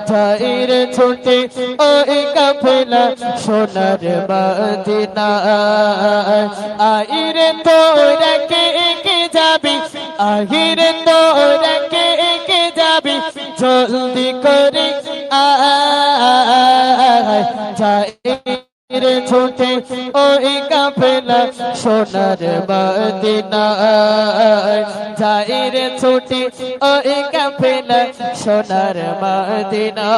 যাই রে ছুটে ওই কাফেলা সোনার মদিনা আইরে তোরা কে কে যাবি আহিরে তোরা কে কে যাবি জলদি করে আয় যাই রে ছুটে ওই কাফেলা সোনার মদিনা যাই রে ছুটে ওই কাফেলা সোনার মদিনা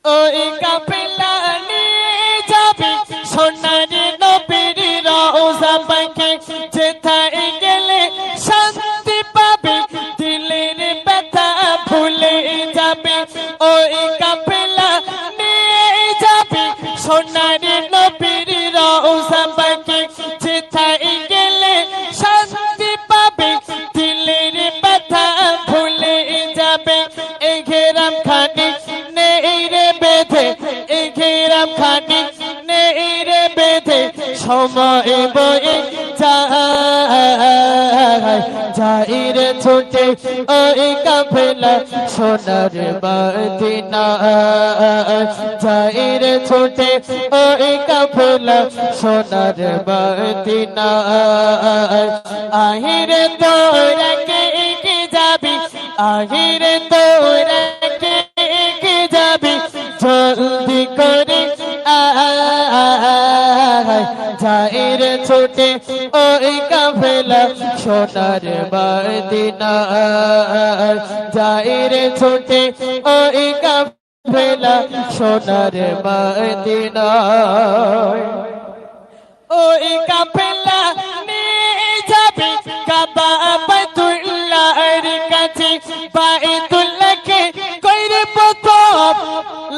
ওই কাফেলা নিয়ে যাবে সোনার নবীর রওজা পাকে যেথায় গেলে শান্তি পাবে দিলের ব্যথা ভুলে যাবে ওই কাফেলা নিয়ে যাবে সোনার নবীর রওজা পাকে যেথায় গেলে শান্তি পাবে দিলের ব্যথা ভুলে যাবে এই ঘেরাম খানি নেই রে বেঁধে এই ঘেরাম খানি নেই রে বেঁধে সময় বয়ে যাই রে ছুটে ওই কাফেলা সোনার মদিনা যাই রে ছুটে ওই কাফেলা সোনার মদিনা আহিরে তোরা কে কে যাবি আহিরে তোরা কে কে যাবি জলদি করে যাই রে ছুটে ওই কাফেলা সোনার মদিনা যাই রে ছুটে ওই কাফেলা সোনার মদিনা ওই কাফেলা নিয়ে যাবে কাবা বাইতুল্লাহর কাছে বাইতুল্লাহকে কইরে প্রথম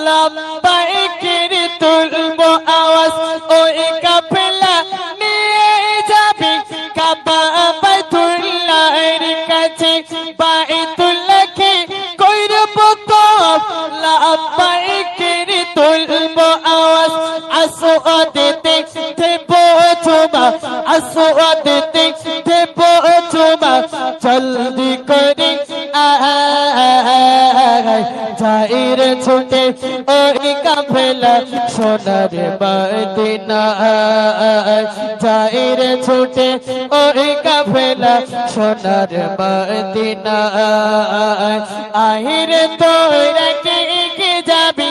লাব্বাইকের তুলবো আওয়াজ ওই কাফেলা নিয়ে যাবে কাবা বাইতুল্লাহর কাছে বাইতুল্লাহকে কইরে প্রথম লাব্বাইকের তুলবো আওয়াজ আসওয়াদে দেবো চুমা আসওয়াদে দেবো চুমা জলদি করে যাই রে ছুটে ওই কাফেলা সোনার মদিনা যাই রে ছুটে ওই কাফেলা সোনার মদিনা আহিরে তোরা কে কে যাবি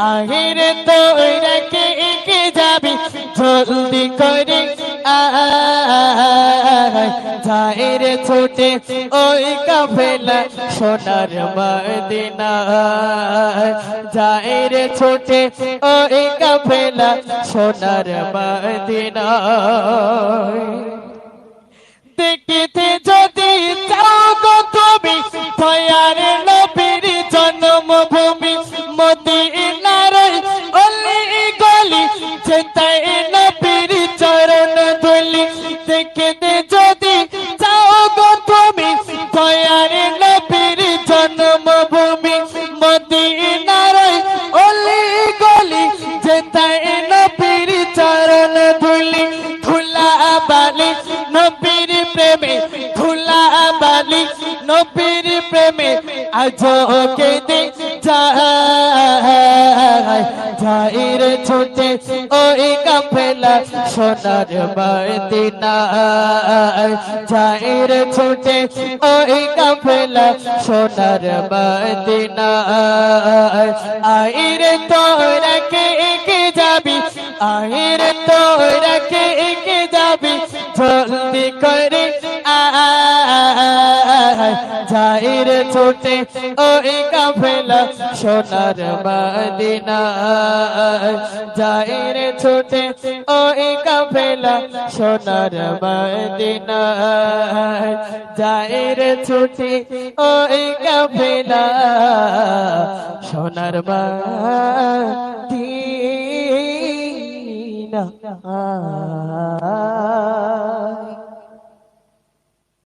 আহিরে তোরা কে কে যাবি জলদি করে যাই রে ছুটে ওই কাফেলা সোনার মদিনা যাই রে ছুটে ওই কাফেলা সোনার মদিনা দেখিতে যদি চাও গো তুমি দয়ার নবীর জন্মভূমি মদিনার অলি গলি যেথায় নবীর চরণ ধুলি দেখিতে যদি চাও গো তুমি দয়ার নবীর জন্মভূমি মদিনার অলি গলি যেথায় নবীর চরণ ধুলি ধুলা বালি নবীর প্রেমে ধুলা বালি নবীর প্রেমে আজো কেঁদে যাই রে ছুটে ওই কাফেলা সোনার মদিনা যাই রে ছুটে ওই কাফেলা সোনার মদিনা আইরে তোরা কে কে যাবি আহিরে তোরা কে কে যাবি জলদি করে যাই রে ছুটে ওই কাফেলা সোনার মদিনা যাই রে ছুটে ওই কাফেলা সোনার মদিনা যাই রে ছুটে ওই কাফেলা সোনার মদিনা